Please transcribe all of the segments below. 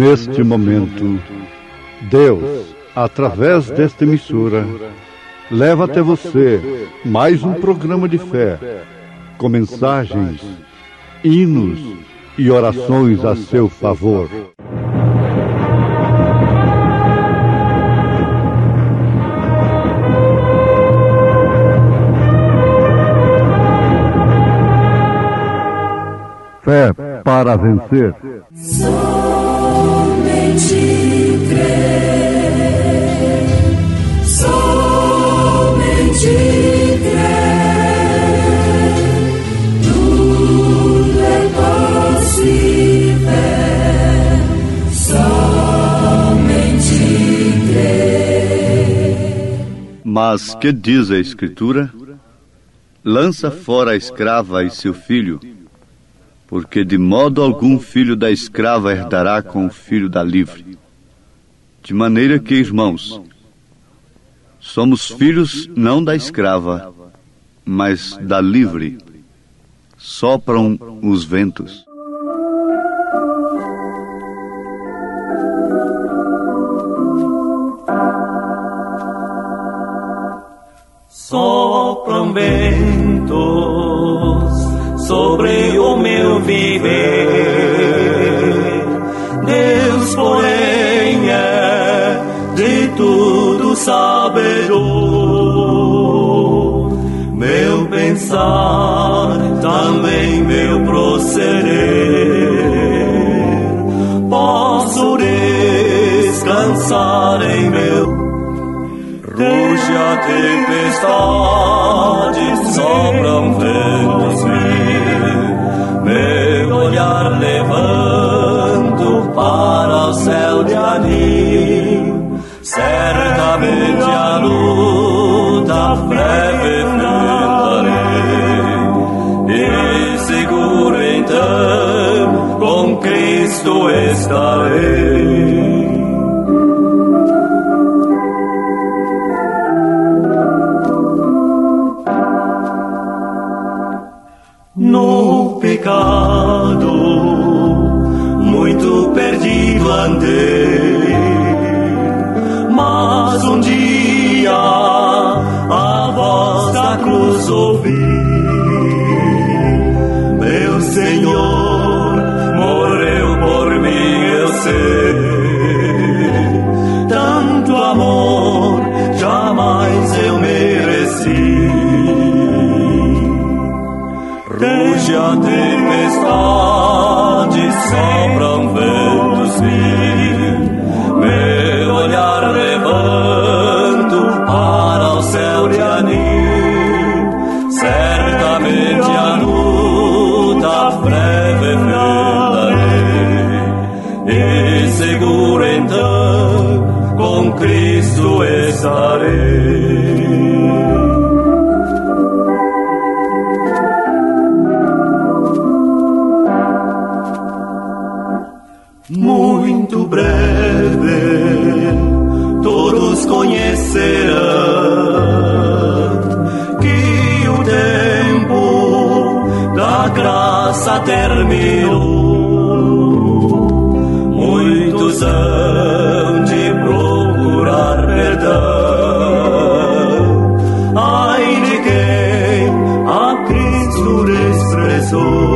Neste momento, Deus, através desta emissora, leva até você mais um programa de fé, com mensagens, hinos e orações a seu favor. Fé para vencer. Somente crer, somente crer, tudo é possível, somente crer. Mas que diz a Escritura? Lança fora a escrava e seu filho, porque de modo algum filho da escrava herdará com o filho da livre. De maneira que, irmãos, somos filhos não da escrava, mas da livre. Sopram os ventos. Sopram ventos sobre o meu viver. Deus, porém, é de tudo sabedor. Meu pensar, também meu proceder. Posso descansar em meu. Ruge a tempestade, sopram ventos meu olhar levanto para o céu de anim. Certamente a luta breve enfrentarei, e seguro então com Cristo estarei. No pecado, muito perdido andei, mas um dia a voz da cruz ouvi. Meu Senhor morreu por mim, eu sei. Tanto amor jamais eu mereci. Ruge a tempestade, sopram ventos meu olhar levanto para o céu de anim. Certamente a luta breve enfrentarei, e seguro então com Cristo estarei. Muito breve todos conhecerão que o tempo da graça terminou. Muitos hão de procurar perdão, ai de quem a Cristo desprezou.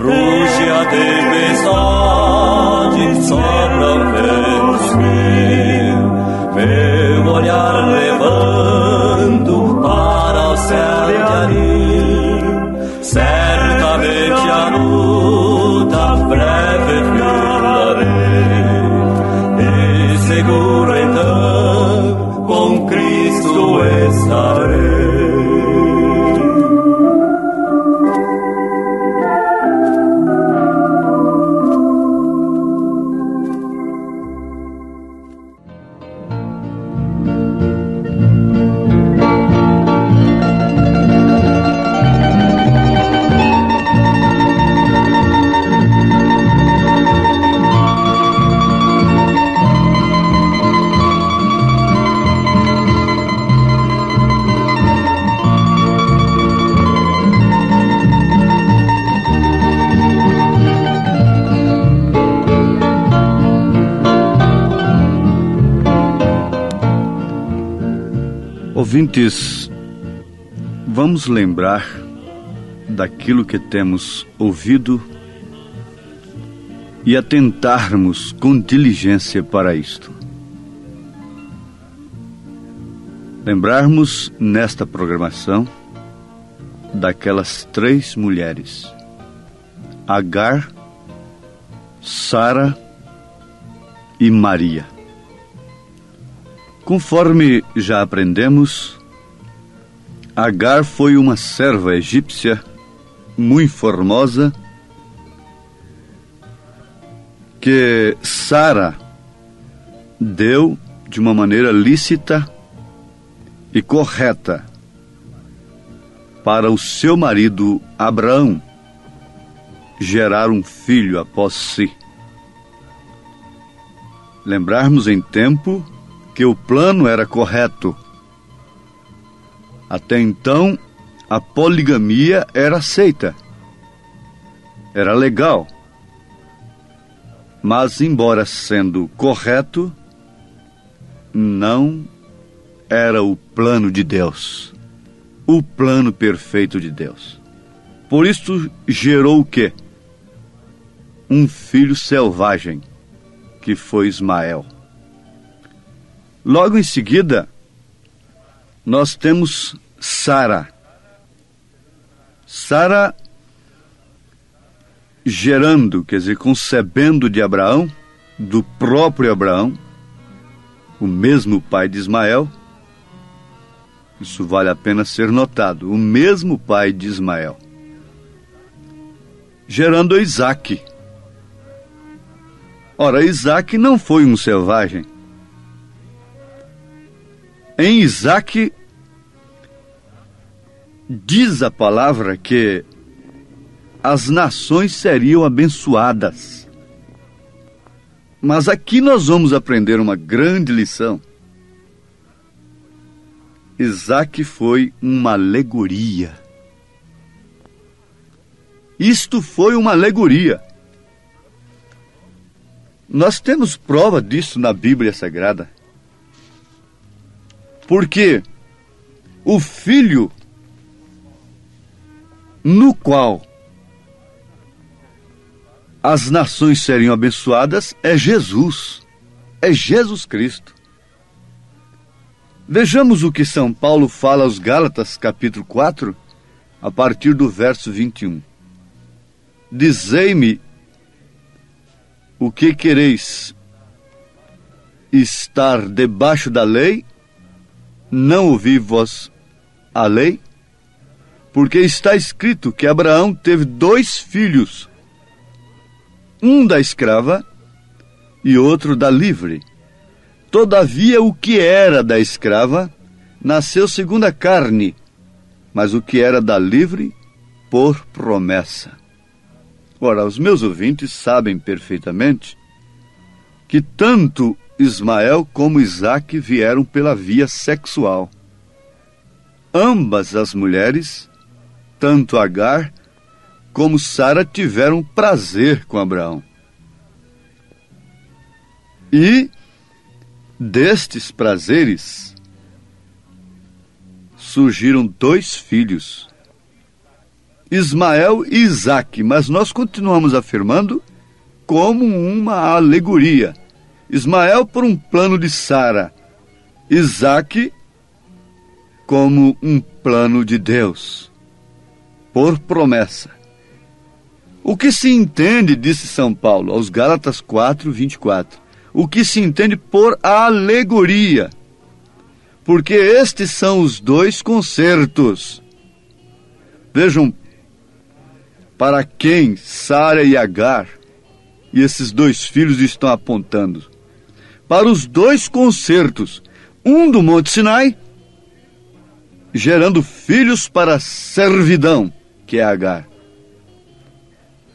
Ruge a tempestade, sopram ventos meu olhar levanto para o céu de anim. Certamente a luta breve enfrentarei, e seguro então com Cristo estarei. Ouvintes, vamos lembrar daquilo que temos ouvido e atentarmos com diligência para isto. Lembrarmos nesta programação daquelas 3 mulheres: Agar, Sara e Maria. Conforme já aprendemos, Agar foi uma serva egípcia muito formosa que Sara deu de uma maneira lícita e correta para o seu marido Abraão gerar um filho após si. Lembrarmos em tempo que o plano era correto. Até então, a poligamia era aceita. Era legal. Mas, embora sendo correto, não era o plano de Deus. O plano perfeito de Deus. Por isso, gerou o quê? Um filho selvagem, que foi Ismael. Logo em seguida, nós temos Sara. Sara gerando, quer dizer, concebendo de Abraão, do próprio Abraão, o mesmo pai de Ismael. Isso vale a pena ser notado, o mesmo pai de Ismael. Gerando Isaque. Ora, Isaque não foi um selvagem. Em Isaque, diz a palavra que as nações seriam abençoadas. Mas aqui nós vamos aprender uma grande lição. Isaque foi uma alegoria. Isto foi uma alegoria. Nós temos prova disso na Bíblia Sagrada. Porque o filho no qual as nações seriam abençoadas é Jesus. É Jesus Cristo. Vejamos o que São Paulo fala aos Gálatas, capítulo 4, a partir do verso 21. Dizei-me o que quereis: estar debaixo da lei? Não ouvi vós a lei? Porque está escrito que Abraão teve 2 filhos, um da escrava e outro da livre. Todavia o que era da escrava nasceu segundo a carne, mas o que era da livre, por promessa. Ora, os meus ouvintes sabem perfeitamente que tanto Ismael como Isaque vieram pela via sexual. Ambas as mulheres, tanto Agar como Sara, tiveram prazer com Abraão. E destes prazeres surgiram 2 filhos, Ismael e Isaque, mas nós continuamos afirmando como uma alegoria. Ismael por um plano de Sara, Isaque como um plano de Deus, por promessa. O que se entende, disse São Paulo aos Gálatas 4, 24, o que se entende por alegoria, porque estes são os 2 concertos. Vejam para quem Sara e Agar e esses 2 filhos estão apontando. Para os 2 concertos, um do Monte Sinai, gerando filhos para a servidão, que é Agar.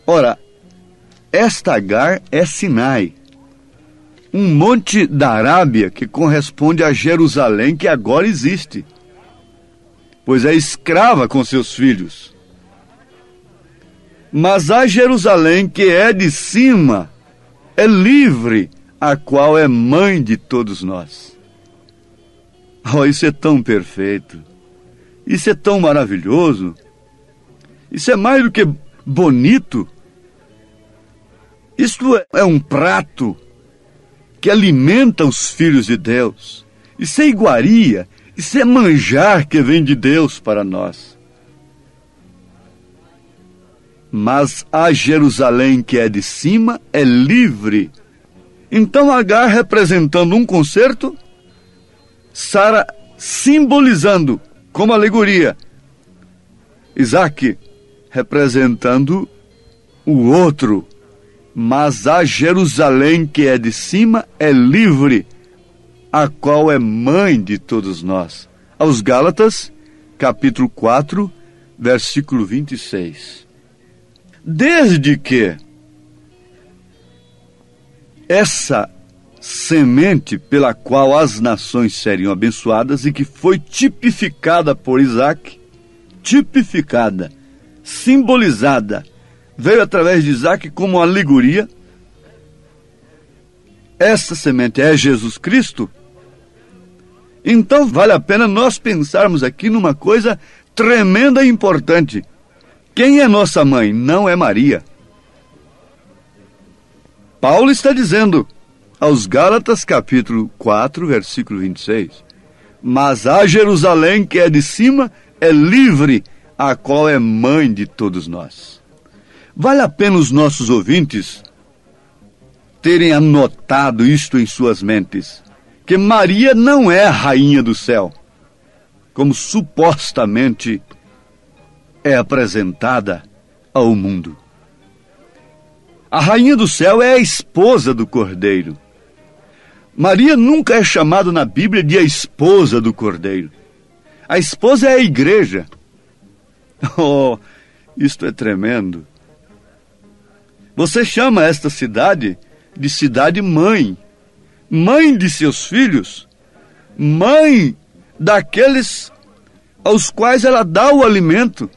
Ora, esta Agar é Sinai, um monte da Arábia que corresponde a Jerusalém, que agora existe, pois é escrava com seus filhos. Mas a Jerusalém, que é de cima, é livre, a qual é mãe de todos nós. Oh, isso é tão perfeito. Isso é tão maravilhoso. Isso é mais do que bonito. Isto é um prato que alimenta os filhos de Deus. Isso é iguaria. Isso é manjar que vem de Deus para nós. Mas a Jerusalém que é de cima é livre. Então Agar representando um concerto, Sara simbolizando como alegoria, Isaac representando o outro. Mas a Jerusalém que é de cima é livre, a qual é mãe de todos nós. Aos Gálatas, capítulo 4, versículo 26. Desde que essa semente pela qual as nações seriam abençoadas e que foi tipificada por Isaac, tipificada, simbolizada, veio através de Isaac como alegoria. Essa semente é Jesus Cristo. Então vale a pena nós pensarmos aqui numa coisa tremenda e importante. Quem é nossa mãe? Não é Maria. Paulo está dizendo aos Gálatas capítulo 4, versículo 26. Mas a Jerusalém que é de cima é livre, a qual é mãe de todos nós. Vale a pena os nossos ouvintes terem anotado isto em suas mentes, que Maria não é a rainha do céu, como supostamente é apresentada ao mundo. A rainha do céu é a esposa do Cordeiro. Maria nunca é chamada na Bíblia de a esposa do Cordeiro. A esposa é a igreja. Oh, isto é tremendo. Você chama esta cidade de cidade mãe, mãe de seus filhos, mãe daqueles aos quais ela dá o alimento.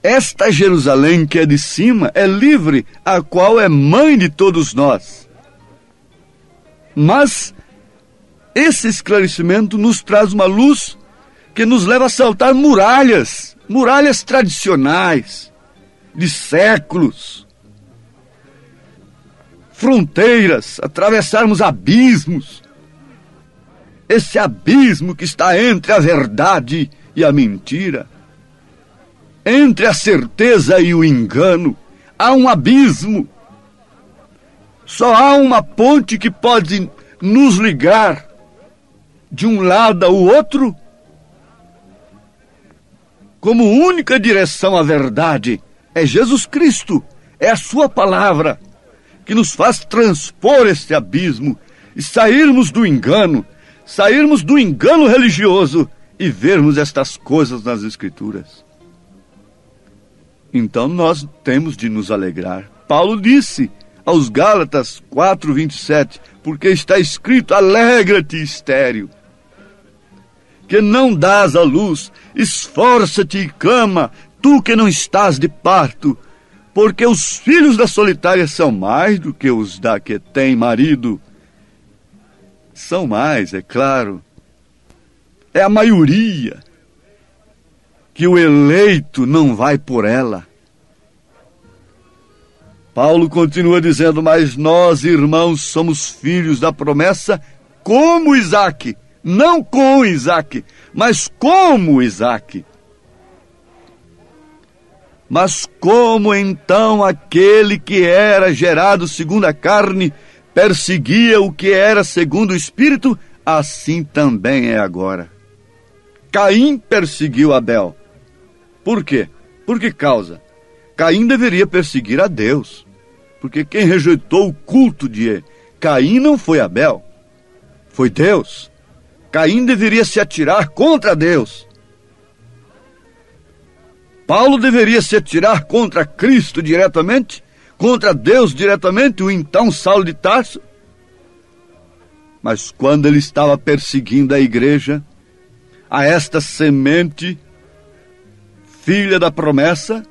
Esta Jerusalém que é de cima é livre, a qual é mãe de todos nós. Mas esse esclarecimento nos traz uma luz que nos leva a saltar muralhas, muralhas tradicionais, de séculos, fronteiras, atravessarmos abismos. Esse abismo que está entre a verdade e a mentira, entre a certeza e o engano, há um abismo. Só há uma ponte que pode nos ligar de um lado ao outro, como única direção à verdade. É Jesus Cristo, é a sua palavra, que nos faz transpor este abismo e sairmos do engano religioso e vermos estas coisas nas Escrituras. Então nós temos de nos alegrar. Paulo disse aos Gálatas 4:27, porque está escrito: alegra-te, estéril, que não dás à luz, esforça-te e clama, tu que não estás de parto, porque os filhos da solitária são mais do que os da que tem marido. São mais, é claro. É a maioria que o eleito não vai por ela. Paulo continua dizendo: mas nós, irmãos, somos filhos da promessa como Isaque, não com Isaque, mas como Isaque. Mas como então aquele que era gerado segundo a carne perseguia o que era segundo o Espírito, assim também é agora. Caim perseguiu Abel. Por quê? Por que causa? Caim deveria perseguir a Deus, porque quem rejeitou o culto de Caim não foi Abel, foi Deus. Caim deveria se atirar contra Deus. Paulo deveria se atirar contra Cristo diretamente, contra Deus diretamente, o então Saulo de Tarso. Mas quando ele estava perseguindo a igreja, a esta semente, filha da promessa,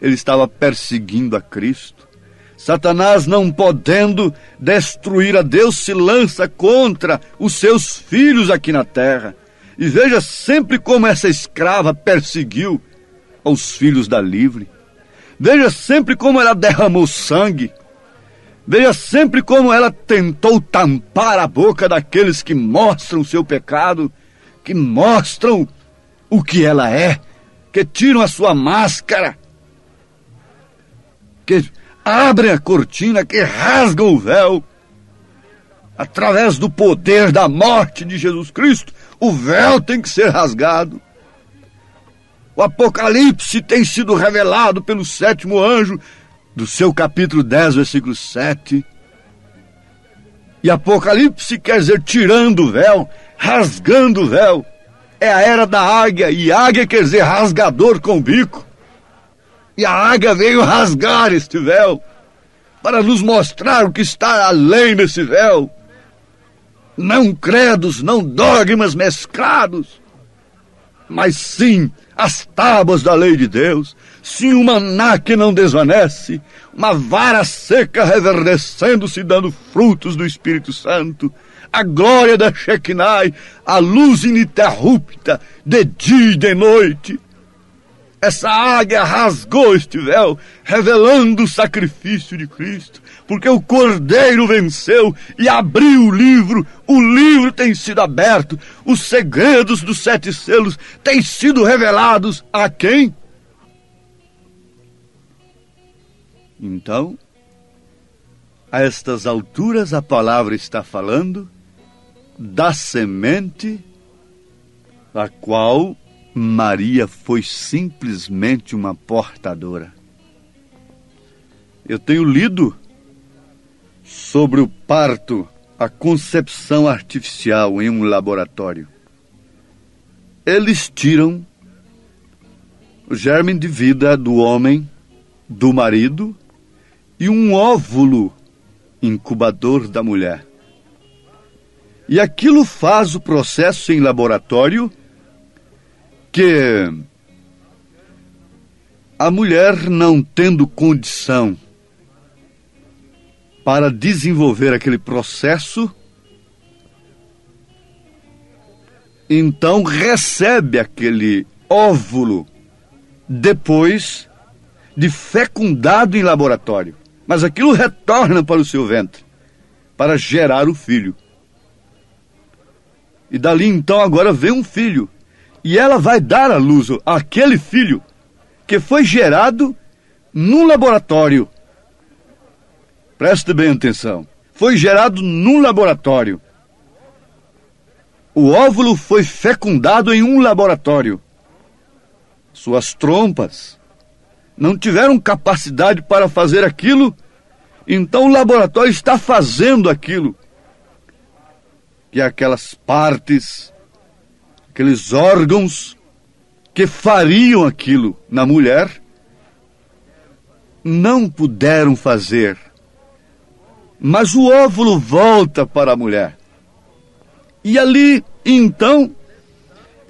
ele estava perseguindo a Cristo. Satanás, não podendo destruir a Deus, se lança contra os seus filhos aqui na terra. E veja sempre como essa escrava perseguiu os filhos da livre. Veja sempre como ela derramou sangue. Veja sempre como ela tentou tampar a boca daqueles que mostram o seu pecado, que mostram o que ela é, que tiram a sua máscara, que abrem a cortina, que rasgam o véu. Através do poder da morte de Jesus Cristo, o véu tem que ser rasgado. O Apocalipse tem sido revelado pelo 7º anjo, do seu capítulo 10, versículo 7. E Apocalipse quer dizer tirando o véu, rasgando o véu. É a era da águia, e águia quer dizer rasgador com bico. E a águia veio rasgar este véu, para nos mostrar o que está além desse véu. Não credos, não dogmas mesclados, mas sim as tábuas da lei de Deus, sim o maná que não desvanece, uma vara seca reverdecendo-se, dando frutos do Espírito Santo, a glória da Shekinah, a luz ininterrupta de dia e de noite. Essa águia rasgou este véu, revelando o sacrifício de Cristo, porque o Cordeiro venceu e abriu o livro tem sido aberto, os segredos dos 7 selos têm sido revelados a quem? Então, a estas alturas a palavra está falando da semente a qual Maria foi simplesmente uma portadora. Eu tenho lido sobre o parto, a concepção artificial em um laboratório. Eles tiram o germe de vida do homem, do marido, e um óvulo incubador da mulher. E aquilo faz o processo em laboratório que a mulher, não tendo condição para desenvolver aquele processo, então recebe aquele óvulo depois de fecundado em laboratório. Mas aquilo retorna para o seu ventre, para gerar o filho. E dali então agora vem um filho. E ela vai dar à luz aquele filho que foi gerado num laboratório. Preste bem atenção. Foi gerado num laboratório. O óvulo foi fecundado em um laboratório. Suas trompas não tiveram capacidade para fazer aquilo, então o laboratório está fazendo aquilo. Que aquelas partes, aqueles órgãos que fariam aquilo na mulher, não puderam fazer. Mas o óvulo volta para a mulher. E ali, então,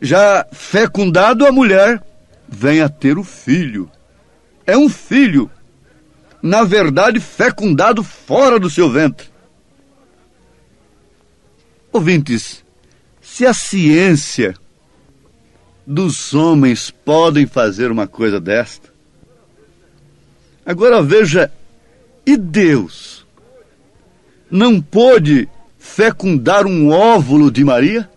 já fecundado, a mulher vem a ter o filho. É um filho, na verdade, fecundado fora do seu ventre. Ouvintes, se a ciência dos homens podem fazer uma coisa desta, agora veja, e Deus não pôde fecundar um óvulo de Maria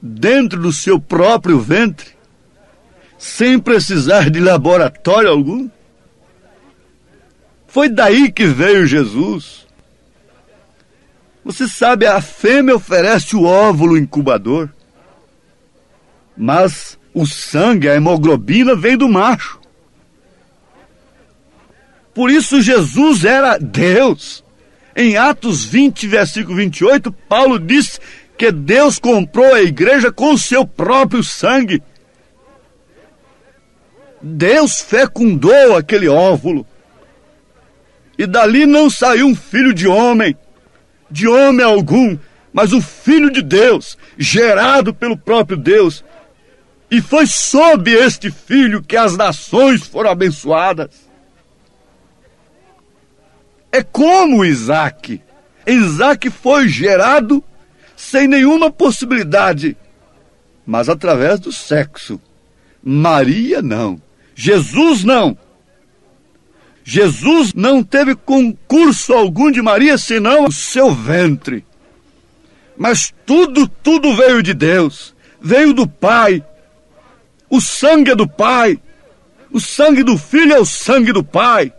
dentro do seu próprio ventre, sem precisar de laboratório algum? Foi daí que veio Jesus. Você sabe, a fêmea oferece o óvulo incubador, mas o sangue, a hemoglobina, vem do macho. Por isso Jesus era Deus. Em Atos 20, versículo 28, Paulo diz que Deus comprou a igreja com o seu próprio sangue. Deus fecundou aquele óvulo. E dali não saiu um filho de homem algum, mas o Filho de Deus, gerado pelo próprio Deus. E foi sob este filho que as nações foram abençoadas. É como Isaac. Isaac foi gerado sem nenhuma possibilidade, mas através do sexo. Maria não. Jesus não. Jesus não teve concurso algum de Maria, senão o seu ventre. Mas tudo veio de Deus. Veio do Pai. O sangue é do Pai. O sangue do Filho é o sangue do Pai.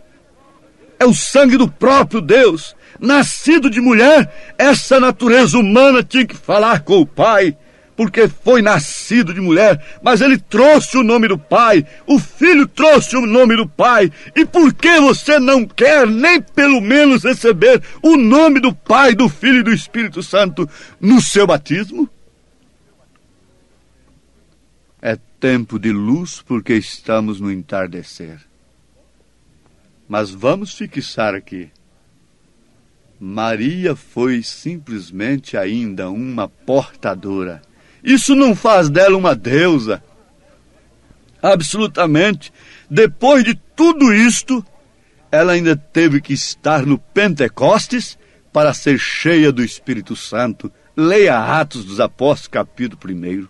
É o sangue do próprio Deus. Nascido de mulher, essa natureza humana tinha que falar com o Pai, porque foi nascido de mulher, mas ele trouxe o nome do Pai, o Filho trouxe o nome do Pai. E por que você não quer nem pelo menos receber o nome do Pai, do Filho e do Espírito Santo no seu batismo? É tempo de luz porque estamos no entardecer. Mas vamos fixar aqui. Maria foi simplesmente ainda uma portadora. Isso não faz dela uma deusa. Absolutamente. Depois de tudo isto, ela ainda teve que estar no Pentecostes para ser cheia do Espírito Santo. Leia Atos dos Apóstolos, capítulo 1.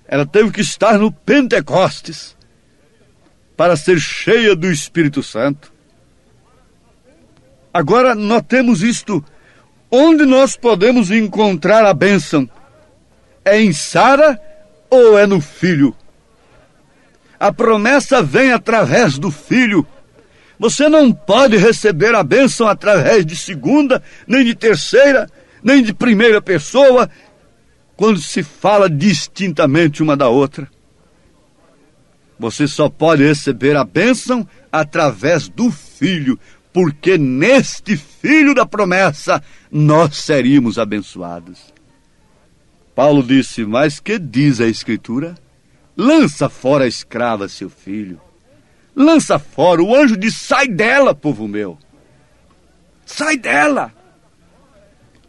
Ela teve que estar no Pentecostes para ser cheia do Espírito Santo. Agora, nós temos isto. Onde nós podemos encontrar a bênção? É em Sara ou é no Filho? A promessa vem através do Filho. Você não pode receber a bênção através de segunda, nem de terceira, nem de primeira pessoa, quando se fala distintamente uma da outra. Você só pode receber a bênção através do Filho, porque neste Filho da promessa nós seríamos abençoados. Paulo disse, mas que diz a Escritura? Lança fora a escrava, seu filho. Lança fora. O anjo diz, sai dela, povo meu. Sai dela.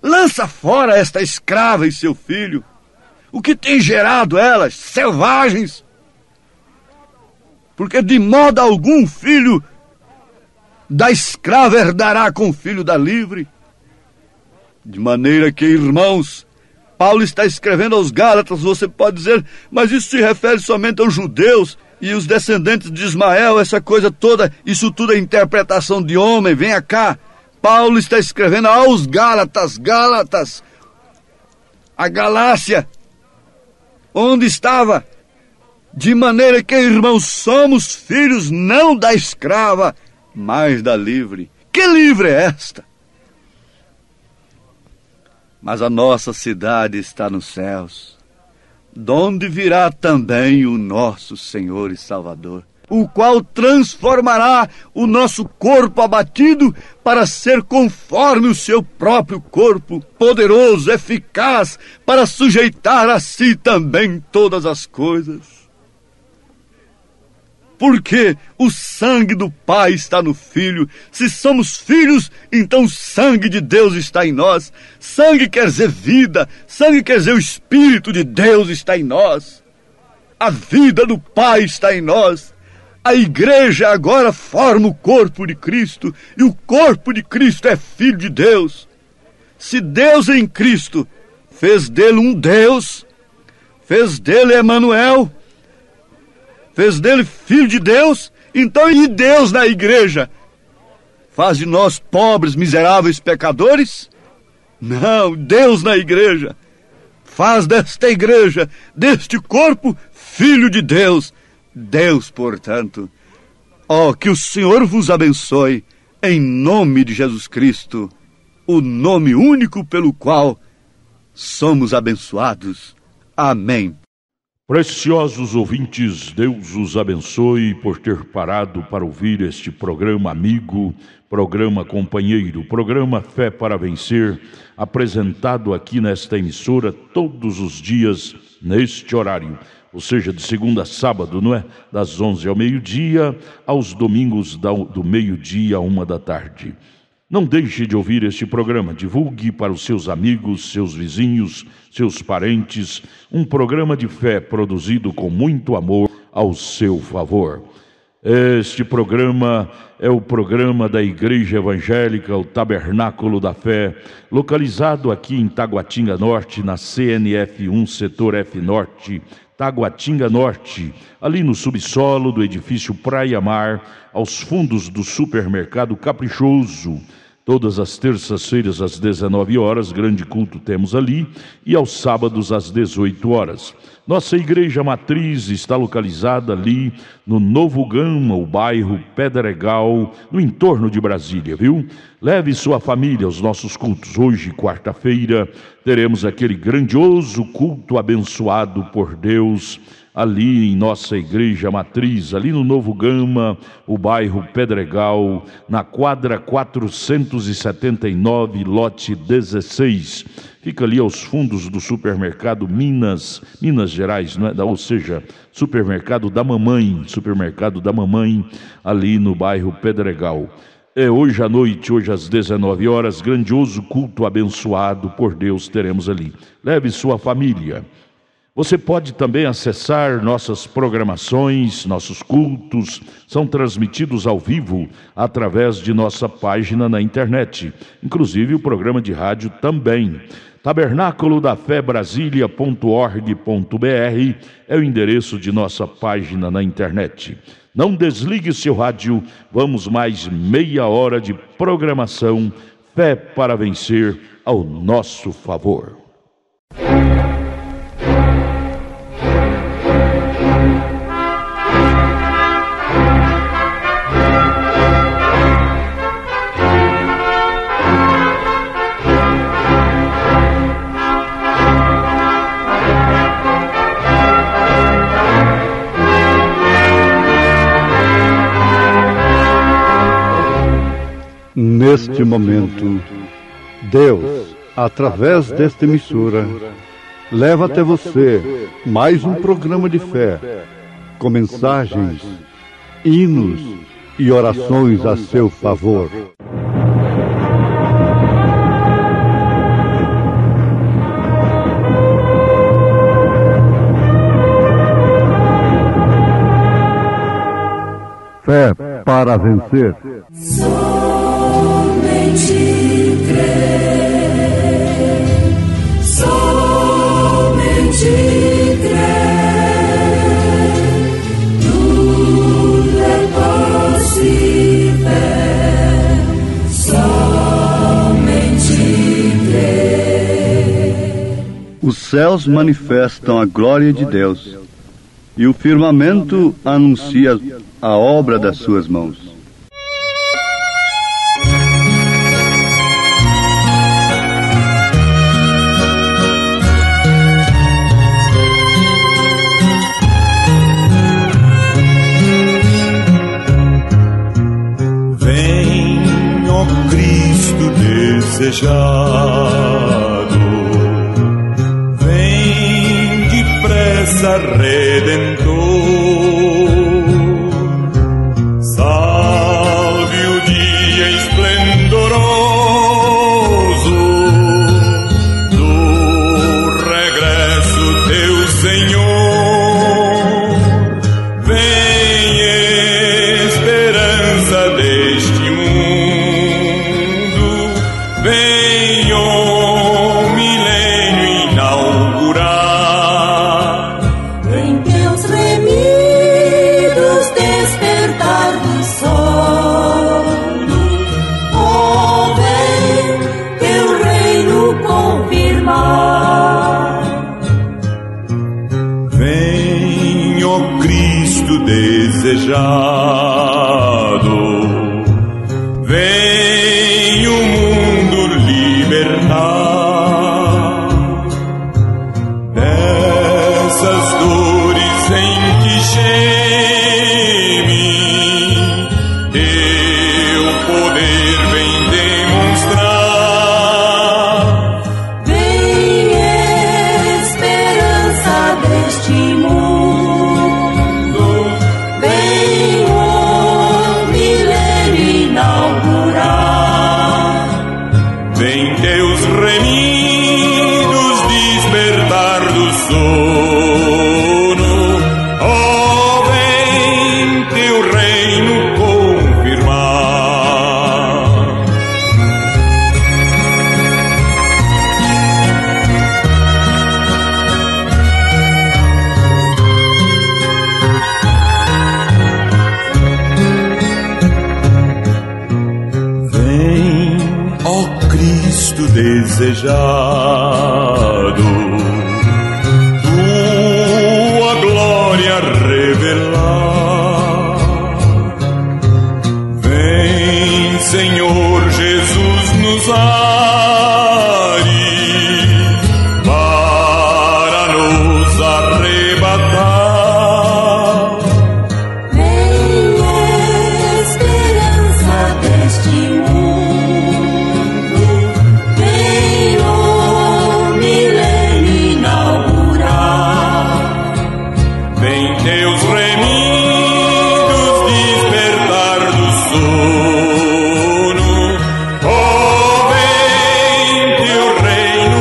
Lança fora esta escrava e seu filho. O que tem gerado elas? Selvagens. Porque de modo algum filho da escrava herdará com o filho da livre. De maneira que, irmãos, Paulo está escrevendo aos Gálatas, você pode dizer, mas isso se refere somente aos judeus e os descendentes de Ismael, essa coisa toda, isso tudo é interpretação de homem, venha cá. Paulo está escrevendo aos Gálatas, a Galácia, onde estava? De maneira que, irmãos, somos filhos não da escrava, mas da livre. Que livre é esta? Mas a nossa cidade está nos céus, donde virá também o nosso Senhor e Salvador, o qual transformará o nosso corpo abatido para ser conforme o seu próprio corpo, poderoso, eficaz, para sujeitar a si também todas as coisas. Porque o sangue do Pai está no Filho. Se somos filhos, então o sangue de Deus está em nós. Sangue quer dizer vida. Sangue quer dizer o Espírito de Deus está em nós. A vida do Pai está em nós. A igreja agora forma o corpo de Cristo. E o corpo de Cristo é Filho de Deus. Se Deus em Cristo fez dele um Deus, fez dele Emanuel, fez dele Filho de Deus, então e Deus na igreja? Faz de nós pobres, miseráveis pecadores? Não, Deus na igreja faz desta igreja, deste corpo, Filho de Deus. Deus, portanto, que o Senhor vos abençoe, em nome de Jesus Cristo, o nome único pelo qual somos abençoados. Amém. Preciosos ouvintes, Deus os abençoe por ter parado para ouvir este programa amigo, programa companheiro, programa Fé para Vencer, apresentado aqui nesta emissora todos os dias neste horário, ou seja, de segunda a sábado, não é? Das 11 ao meio-dia, aos domingos do meio-dia à 1 da tarde. Não deixe de ouvir este programa, divulgue para os seus amigos, seus vizinhos, seus parentes, um programa de fé produzido com muito amor ao seu favor. Este programa é o programa da Igreja Evangélica, o Tabernáculo da Fé, localizado aqui em Taguatinga Norte, na CNF1, Setor F Norte, Taguatinga Norte, ali no subsolo do edifício Praia Mar, aos fundos do supermercado Caprichoso. Todas as terças-feiras às 19 horas, grande culto temos ali, e aos sábados às 18 horas. Nossa igreja matriz está localizada ali no Novo Gama, o bairro Pedregal, no entorno de Brasília, viu? Leve sua família aos nossos cultos. Hoje, quarta-feira, teremos aquele grandioso culto abençoado por Deus, ali em nossa igreja matriz, ali no Novo Gama, o bairro Pedregal, na quadra 479, lote 16. Fica ali aos fundos do supermercado Minas Gerais, não é? Ou seja, supermercado da mamãe, ali no bairro Pedregal. Hoje à noite, hoje às 19 horas, grandioso culto abençoado por Deus teremos ali. Leve sua família. Você pode também acessar nossas programações, nossos cultos, são transmitidos ao vivo através de nossa página na internet, inclusive o programa de rádio também. Tabernáculo da Fé Brasília.org.br é o endereço de nossa página na internet. Não desligue seu rádio, vamos mais meia hora de programação, Fé para Vencer ao nosso favor. Neste momento, Deus, através desta emissora, leva até você mais um programa de fé, com mensagens, hinos e orações a seu favor. Fé para vencer. Somente crer, somente crer, tudo é possível, somente crer. Os céus manifestam a glória de Deus, e o firmamento anuncia a obra das suas mãos. Desejado, vem depressa, Redentor, salve o dia esplendoroso do regresso teu Senhor, vem esperança deste mundo, vem o milênio inaugurar. Em teus remidos despertar do sono, oh, vem teu reino confirmar. Vem, ó Cristo desejado, vem o mundo libertar dessas dores em que geme, teu poder vem demonstrar. Vem esperança deste mundo, vem o desejado, tua glória revelar. Vem, Senhor Jesus, nos ares para nos arrebatar. Vem, esperança deste mundo, vem o milênio inaugurar. Vem teus remidos despertar do sono, oh, vem teu reino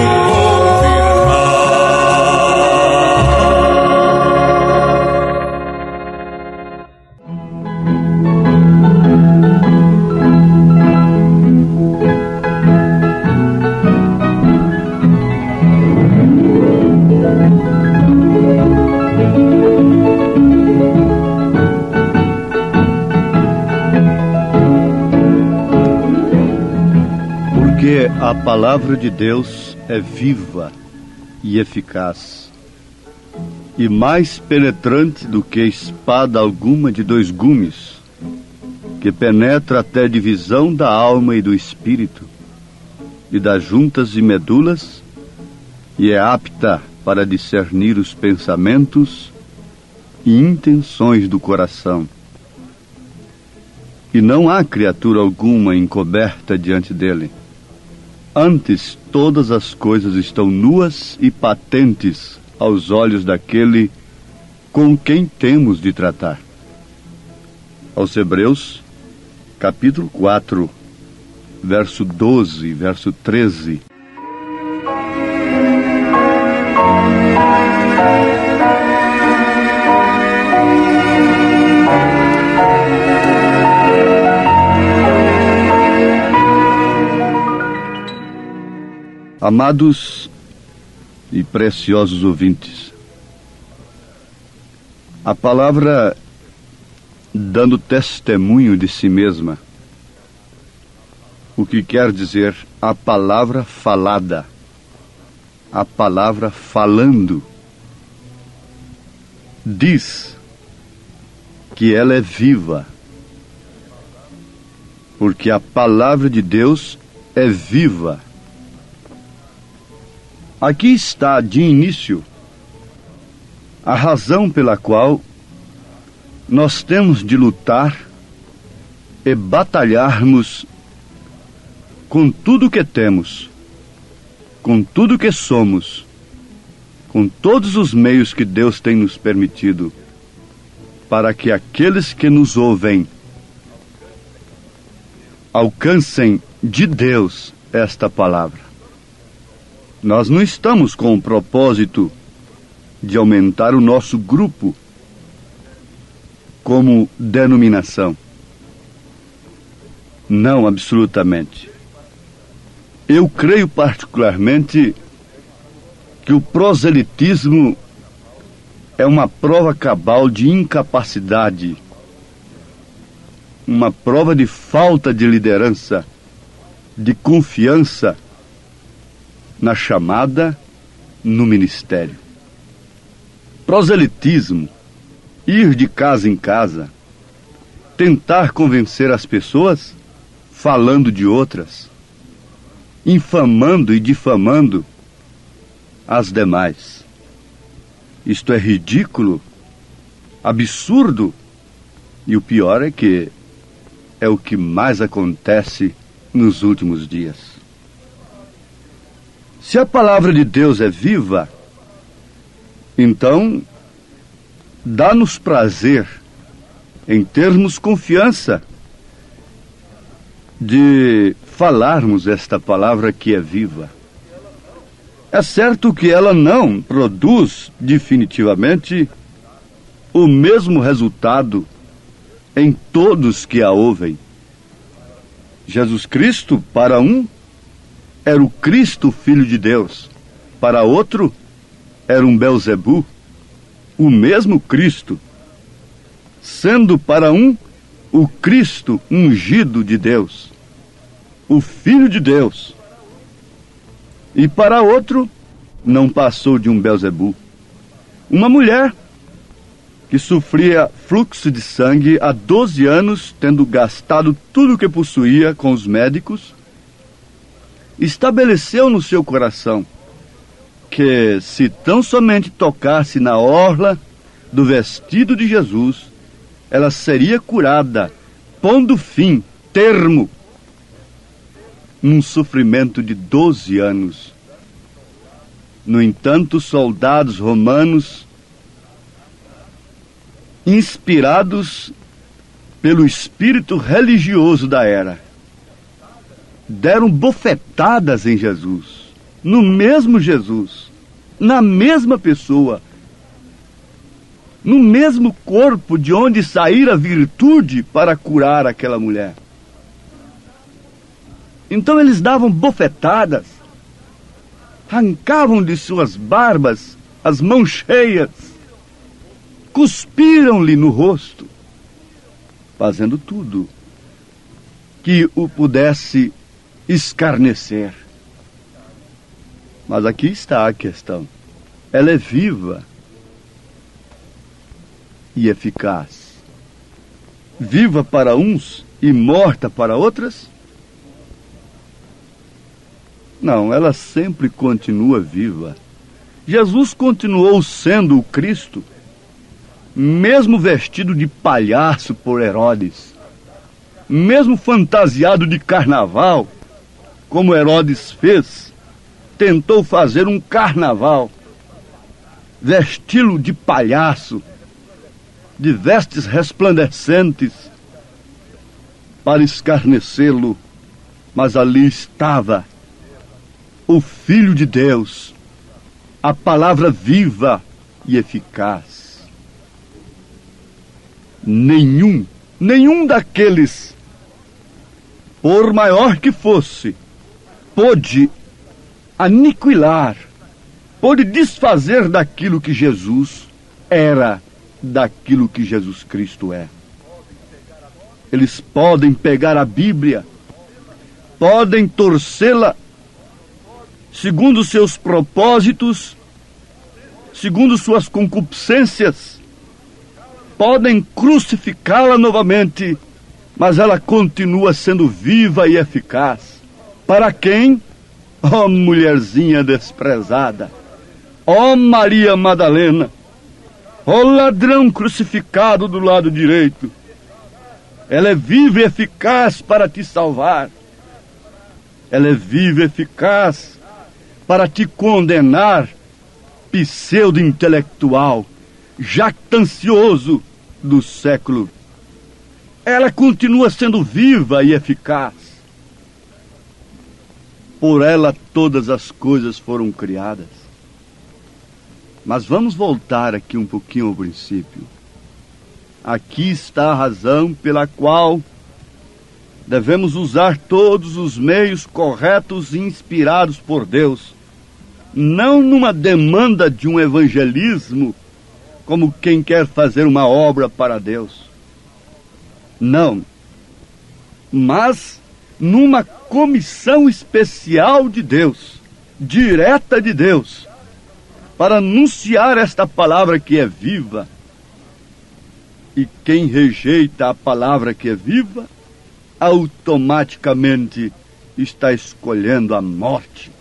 Porque a palavra de Deus é viva e eficaz, e mais penetrante do que espada alguma de 2 gumes, que penetra até a divisão da alma e do espírito, e das juntas e medulas, e é apta para discernir os pensamentos e intenções do coração. E não há criatura alguma encoberta diante dele. Antes, todas as coisas estão nuas e patentes aos olhos daquele com quem temos de tratar. Aos Hebreus, capítulo 4, verso 12, verso 13. Amados e preciosos ouvintes, a palavra dando testemunho de si mesma, o que quer dizer a palavra falada, a palavra falando, diz que ela é viva, porque a palavra de Deus é viva. Aqui está, de início, a razão pela qual nós temos de lutar e batalharmos com tudo que temos, com tudo que somos, com todos os meios que Deus tem nos permitido, para que aqueles que nos ouvem alcancem de Deus esta palavra. Nós não estamos com o propósito de aumentar o nosso grupo como denominação. Não, absolutamente. Eu creio particularmente que o proselitismo é uma prova cabal de incapacidade, uma prova de falta de liderança, de confiança na chamada, no ministério. Proselitismo, ir de casa em casa, tentar convencer as pessoas falando de outras, infamando e difamando as demais. Isto é ridículo, absurdo, e o pior é que é o que mais acontece nos últimos dias. Se a palavra de Deus é viva, então dá-nos prazer em termos confiança de falarmos esta palavra que é viva. É certo que ela não produz definitivamente o mesmo resultado em todos que a ouvem. Jesus Cristo, para um, era o Cristo, Filho de Deus. Para outro, era um Belzebu, o mesmo Cristo. Sendo para um, o Cristo ungido de Deus, o Filho de Deus. E para outro, não passou de um Belzebu. Uma mulher que sofria fluxo de sangue há 12 anos, tendo gastado tudo o que possuía com os médicos, estabeleceu no seu coração que, se tão somente tocasse na orla do vestido de Jesus, ela seria curada, pondo fim, termo, num sofrimento de 12 anos. No entanto, os soldados romanos, inspirados pelo espírito religioso da era, deram bofetadas em Jesus, no mesmo Jesus, na mesma pessoa, no mesmo corpo de onde saíra a virtude para curar aquela mulher. Então eles davam bofetadas, arrancavam de suas barbas as mãos cheias, cuspiram-lhe no rosto, fazendo tudo que o pudesse escarnecer. Mas aqui está a questão. Ela é viva e eficaz. Viva para uns e morta para outras? Não, ela sempre continua viva. Jesus continuou sendo o Cristo, mesmo vestido de palhaço por Herodes, mesmo fantasiado de carnaval, como Herodes fez, tentou fazer um carnaval, vesti-lo de palhaço, de vestes resplandecentes, para escarnecê-lo, mas ali estava o Filho de Deus, a palavra viva e eficaz. Nenhum daqueles, por maior que fosse, pôde aniquilar, pôde desfazer daquilo que Jesus era, daquilo que Jesus Cristo é. Eles podem pegar a Bíblia, podem torcê-la segundo seus propósitos, segundo suas concupiscências, podem crucificá-la novamente, mas ela continua sendo viva e eficaz. Para quem? Ó mulherzinha desprezada, ó Maria Madalena, ó ladrão crucificado do lado direito, ela é viva e eficaz para te salvar. Ela é viva e eficaz para te condenar, pseudo-intelectual, jactancioso do século. Ela continua sendo viva e eficaz. Por ela todas as coisas foram criadas. Mas vamos voltar aqui um pouquinho ao princípio. Aqui está a razão pela qual devemos usar todos os meios corretos e inspirados por Deus, não numa demanda de um evangelismo, como quem quer fazer uma obra para Deus. Não. Mas numa comissão especial de Deus, direta de Deus, para anunciar esta palavra que é viva. E quem rejeita a palavra que é viva, automaticamente está escolhendo a morte.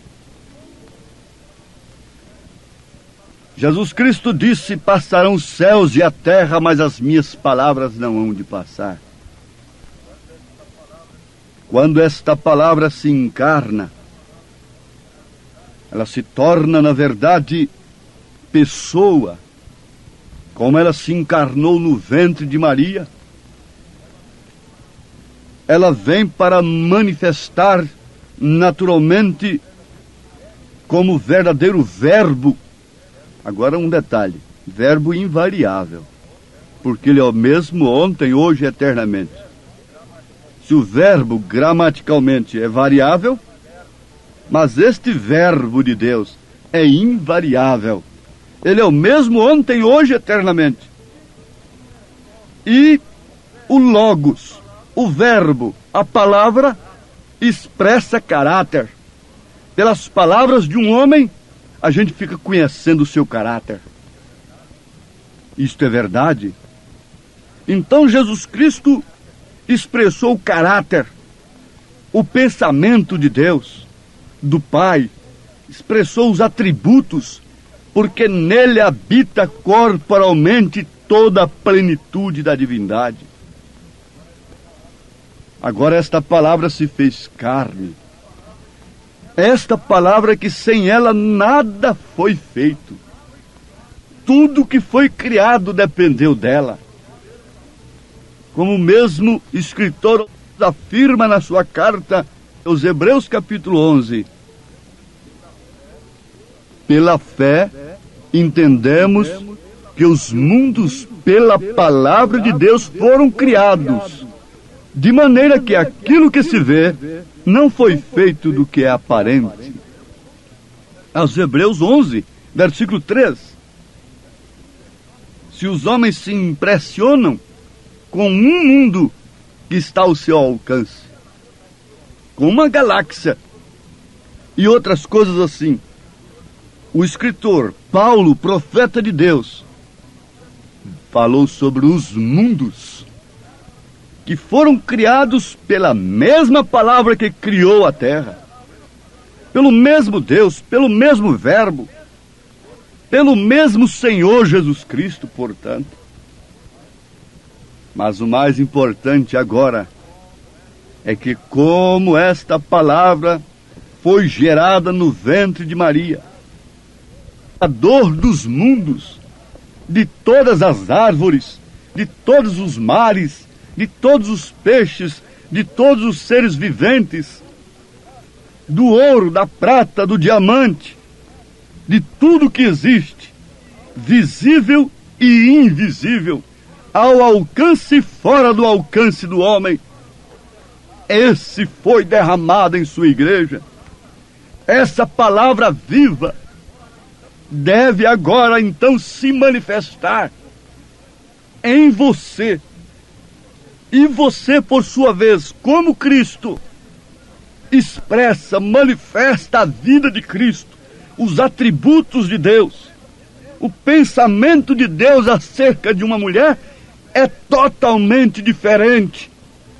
Jesus Cristo disse: passarão os céus e a terra, mas as minhas palavras não hão de passar. Quando esta palavra se encarna, ela se torna, na verdade, pessoa, como ela se encarnou no ventre de Maria. Ela vem para manifestar naturalmente como verdadeiro verbo. Agora um detalhe, verbo invariável, porque ele é o mesmo ontem, hoje e eternamente. Se o verbo gramaticalmente é variável, mas este verbo de Deus é invariável. Ele é o mesmo ontem, hoje e eternamente. E o logos, o verbo, a palavra, expressa caráter, pelas palavras de um homem, a gente fica conhecendo o seu caráter. Isto é verdade? Então Jesus Cristo expressou o caráter, o pensamento de Deus, do Pai, expressou os atributos, porque nele habita corporalmente toda a plenitude da divindade. Agora esta palavra se fez carne. Esta palavra que sem ela nada foi feito. Tudo que foi criado dependeu dela. Como o mesmo escritor afirma na sua carta aos Hebreus capítulo 11. Pela fé, entendemos que os mundos, pela palavra de Deus, foram criados, de maneira que aquilo que se vê não foi feito do que é aparente. Aos Hebreus 11, versículo 3. Se os homens se impressionam com um mundo que está ao seu alcance, com uma galáxia e outras coisas assim, o escritor Paulo, profeta de Deus, falou sobre os mundos que foram criados pela mesma palavra que criou a terra, pelo mesmo Deus, pelo mesmo Verbo, pelo mesmo Senhor Jesus Cristo, portanto. Mas o mais importante agora é que, como esta palavra foi gerada no ventre de Maria, a dor dos mundos, de todas as árvores, de todos os mares, de todos os peixes, de todos os seres viventes, do ouro, da prata, do diamante, de tudo que existe, visível e invisível, ao alcance e fora do alcance do homem, esse foi derramado em sua igreja. Essa palavra viva deve agora então se manifestar em você. E você, por sua vez, como Cristo, expressa, manifesta a vida de Cristo, os atributos de Deus. O pensamento de Deus acerca de uma mulher é totalmente diferente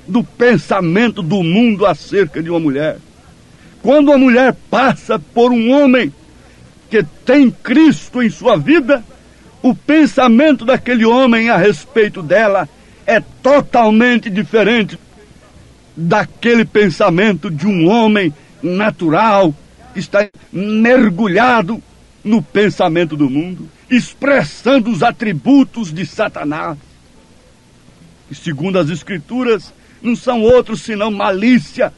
do pensamento do mundo acerca de uma mulher. Quando a mulher passa por um homem que tem Cristo em sua vida, o pensamento daquele homem a respeito dela é totalmente diferente daquele pensamento de um homem natural que está mergulhado no pensamento do mundo, expressando os atributos de Satanás. E segundo as Escrituras, não são outros senão malícia,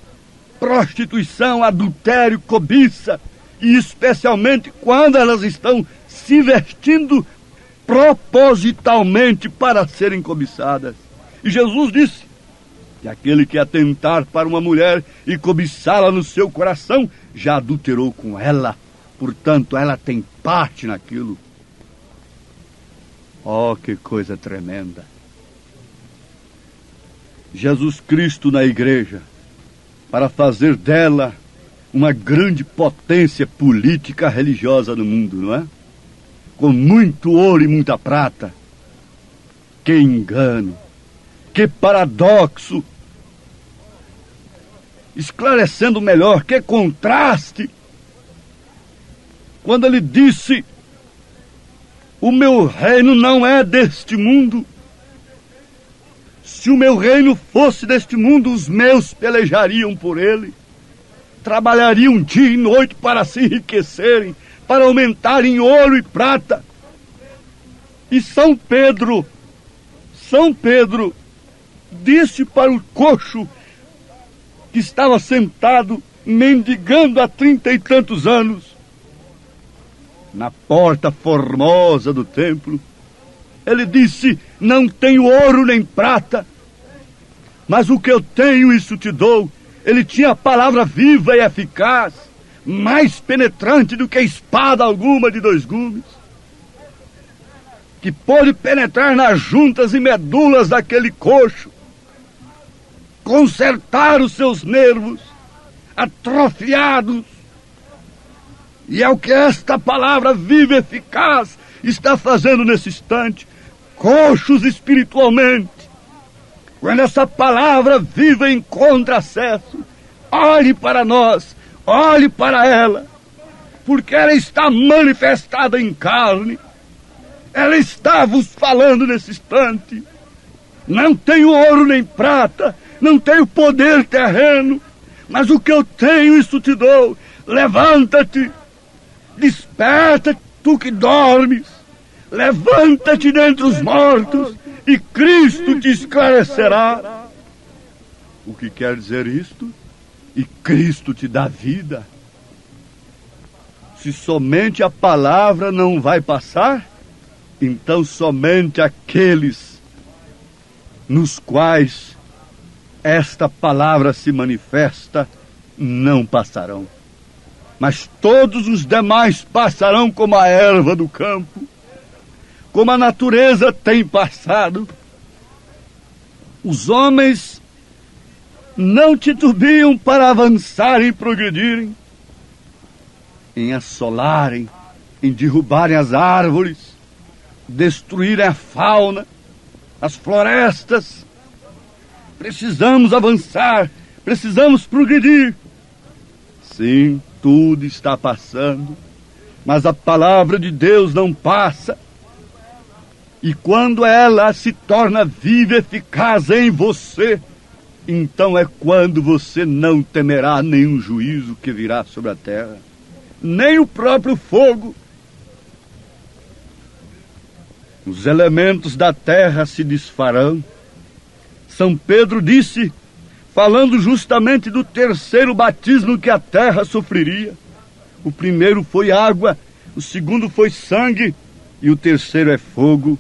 prostituição, adultério, cobiça, e especialmente quando elas estão se vestindo propositalmente para serem cobiçadas. E Jesus disse que aquele que atentar para uma mulher e cobiçá-la no seu coração, já adulterou com ela, portanto ela tem parte naquilo. Oh, que coisa tremenda! Jesus Cristo na igreja, para fazer dela uma grande potência política religiosa no mundo, não é? Com muito ouro e muita prata. Que engano, que paradoxo! Esclarecendo melhor, que contraste! Quando ele disse: o meu reino não é deste mundo. Se o meu reino fosse deste mundo, os meus pelejariam por ele, trabalhariam dia e noite para se enriquecerem, para aumentarem ouro e prata. E São Pedro disse para o coxo que estava sentado mendigando há 30 e tantos anos na porta formosa do templo, ele disse: não tenho ouro nem prata, mas o que eu tenho, isso te dou. Ele tinha a palavra viva e eficaz, mais penetrante do que espada alguma de 2 gumes, que pôde penetrar nas juntas e medulas daquele coxo, consertar os seus nervos atrofiados E é o que esta palavra viva e eficaz está fazendo nesse instante, coxos espiritualmente. Quando essa palavra viva encontra acesso, olhe para nós, olhe para ela, porque ela está manifestada em carne, ela está vos falando nesse instante. Não tenho ouro nem prata, não tenho poder terreno, mas o que eu tenho, isso te dou. Levanta-te, desperta, tu que dormes, levanta-te dentre os mortos, e Cristo te esclarecerá. O que quer dizer isto? E Cristo te dá vida. Se somente a palavra não vai passar, então somente aqueles nos quais esta palavra se manifesta não passarão. Mas todos os demais passarão como a erva do campo, como a natureza tem passado. Os homens não titubeam para avançarem e progredirem, em assolarem, em derrubarem as árvores, destruírem a fauna, as florestas. Precisamos avançar, precisamos progredir. Sim, tudo está passando, mas a palavra de Deus não passa. E quando ela se torna viva e eficaz em você, então é quando você não temerá nenhum juízo que virá sobre a terra, nem o próprio fogo. Os elementos da terra se desfarão. São Pedro disse, falando justamente do terceiro batismo que a terra sofreria. O primeiro foi água, o segundo foi sangue e o terceiro é fogo.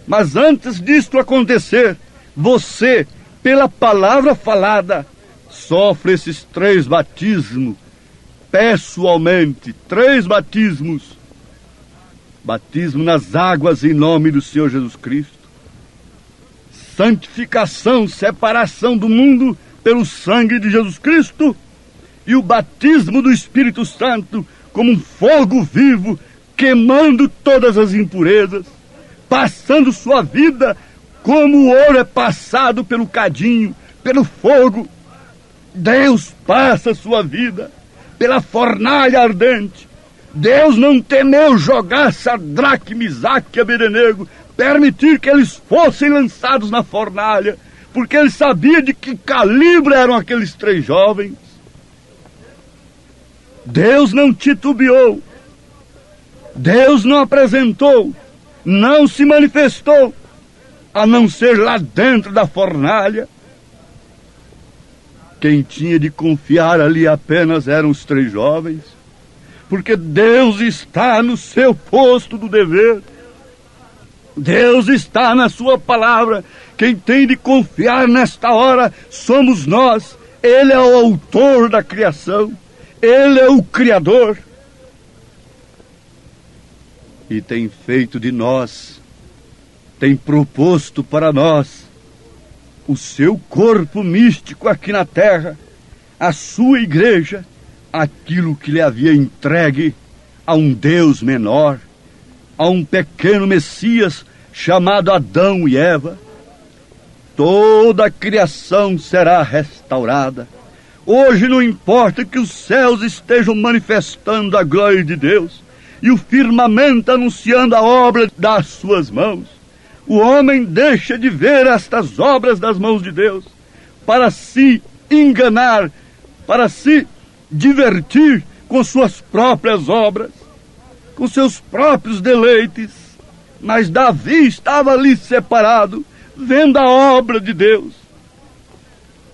Mas antes disto acontecer, você, pela palavra falada, sofre esses 3 batismos, pessoalmente, 3 batismos. Batismo nas águas em nome do Senhor Jesus Cristo. Santificação, separação do mundo pelo sangue de Jesus Cristo. E o batismo do Espírito Santo como um fogo vivo, queimando todas as impurezas, passando sua vida como o ouro é passado pelo cadinho, pelo fogo. Deus passa sua vida pela fornalha ardente. Deus não temeu jogar Sadraque, Misaque e Abednego, permitir que eles fossem lançados na fornalha, porque ele sabia de que calibre eram aqueles 3 jovens. Deus não titubeou, Deus não apresentou, não se manifestou, a não ser lá dentro da fornalha. Quem tinha de confiar ali apenas eram os 3 jovens, porque Deus está no seu posto do dever. Deus está na sua palavra. Quem tem de confiar nesta hora somos nós. Ele é o autor da criação. Ele é o Criador. E tem feito de nós, tem proposto para nós o seu corpo místico aqui na terra, a sua igreja, aquilo que lhe havia entregue a um Deus menor, a um pequeno Messias chamado Adão e Eva. Toda a criação será restaurada. Hoje não importa que os céus estejam manifestando a glória de Deus e o firmamento anunciando a obra das suas mãos. O homem deixa de ver estas obras das mãos de Deus para se enganar, para se divertir com suas próprias obras, com seus próprios deleites. Mas Davi estava ali separado, vendo a obra de Deus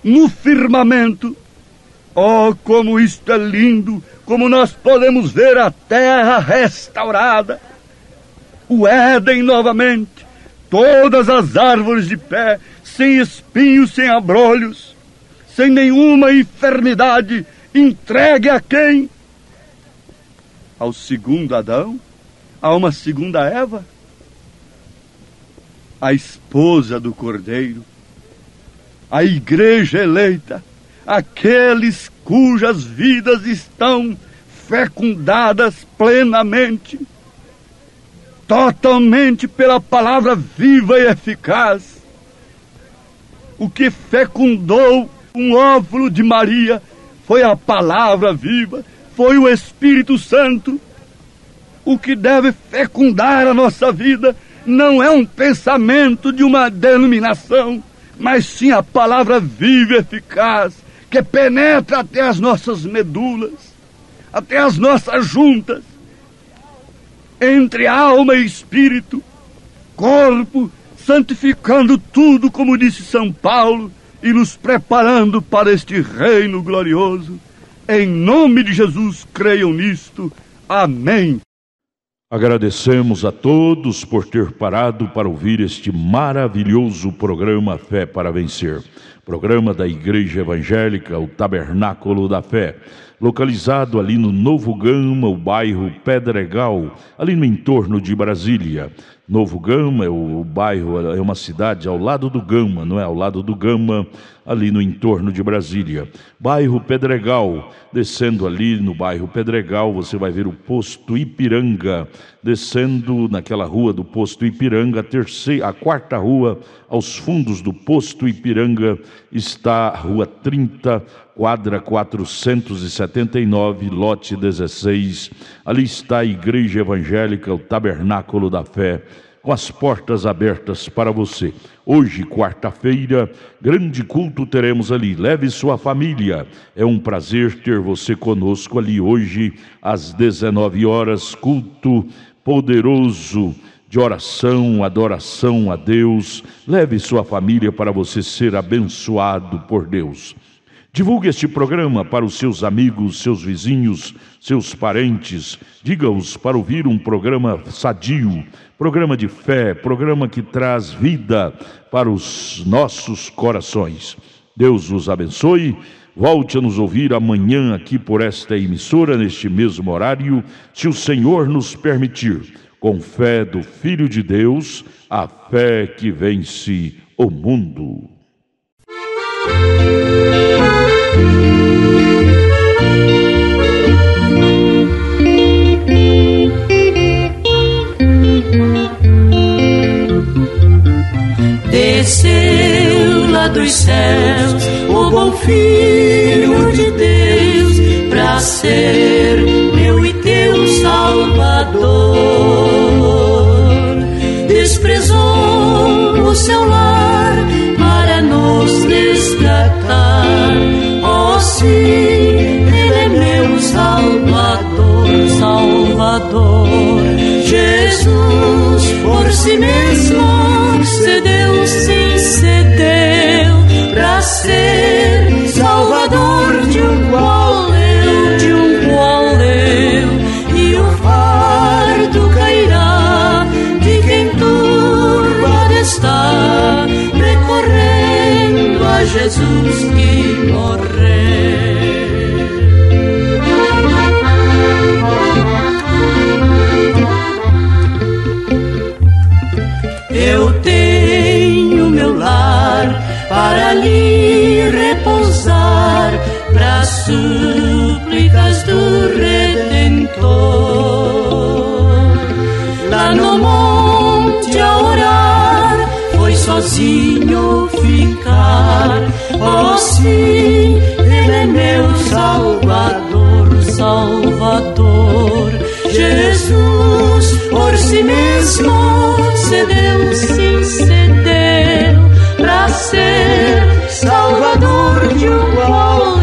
no firmamento. Oh, como isto é lindo, como nós podemos ver a terra restaurada, o Éden novamente, todas as árvores de pé, sem espinhos, sem abrolhos, sem nenhuma enfermidade, entregue a quem? Ao segundo Adão, a uma segunda Eva, a esposa do Cordeiro, a igreja eleita, aqueles cujas vidas estão fecundadas plenamente, totalmente pela palavra viva e eficaz. O que fecundou um óvulo de Maria foi a palavra viva, foi o Espírito Santo. O que deve fecundar a nossa vida não é um pensamento de uma denominação, mas sim a palavra viva e eficaz, que penetra até as nossas medulas, até as nossas juntas, entre alma e espírito, corpo, santificando tudo, como disse São Paulo, e nos preparando para este reino glorioso. Em nome de Jesus, creiam nisto. Amém. Agradecemos a todos por ter parado para ouvir este maravilhoso programa Fé para Vencer. Programa da Igreja Evangélica, o Tabernáculo da Fé, localizado ali no Novo Gama, o bairro Pedregal, ali no entorno de Brasília. Novo Gama, o bairro, é uma cidade ao lado do Gama, não é? Ao lado do Gama, ali no entorno de Brasília. Bairro Pedregal, descendo ali no bairro Pedregal, você vai ver o posto Ipiranga. Descendo naquela rua do posto Ipiranga, a quarta rua, aos fundos do posto Ipiranga, está a rua 30, quadra 479, lote 16. Ali está a Igreja Evangélica, o Tabernáculo da Fé, com as portas abertas para você. Hoje, quarta-feira, grande culto teremos ali. Leve sua família. É um prazer ter você conosco ali hoje, às 19 horas, culto poderoso de oração, adoração a Deus. Leve sua família para você ser abençoado por Deus. Divulgue este programa para os seus amigos, seus vizinhos, seus parentes. Diga-os para ouvir um programa sadio, programa de fé, programa que traz vida para os nossos corações. Deus os abençoe. Volte a nos ouvir amanhã aqui por esta emissora, neste mesmo horário, se o Senhor nos permitir. Com fé do Filho de Deus, a fé que vence o mundo. Desceu lá dos céus o bom Filho de Deus pra ser meu e teu Salvador. Desprezou o seu lar para nos resgatar. Oh, sim, Ele é meu Salvador, Salvador. Jesus por si mesmo cedeu, sim, cedeu pra ser Salvador de um qual eu, e o fardo cairá de quem turbado está, recorrendo a Jesus que morreu. Eu tenho meu lar para ali repousar, para súplicas do Redentor. Lá no monte a orar, foi sozinho ficar. Oh, sim, Ele é meu Salvador, Salvador. Jesus por si mesmo cedeu, sim, cedeu pra ser Salvador de um qual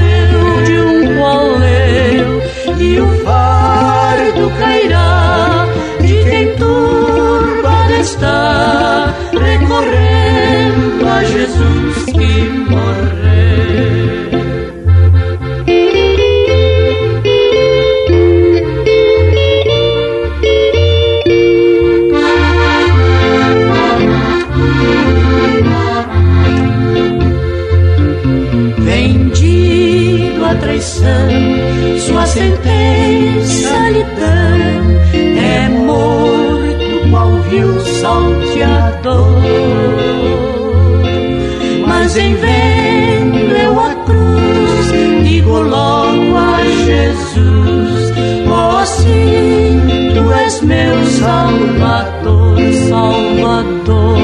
eu, e o fardo cairá de quem turbado está, recorrendo a Jesus que morreu. Sua sentença lhe dão, é morto qual vil salteador. Mas em vendo eu a cruz, digo logo a Jesus: Jesus, meu Salvador, Salvador.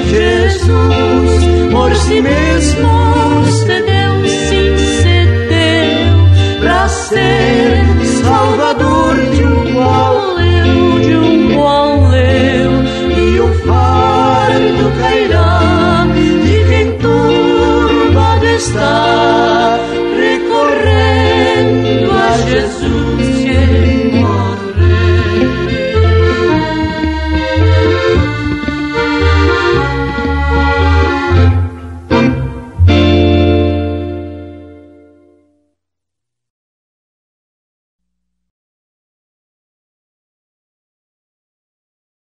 Jesus, por si mesmo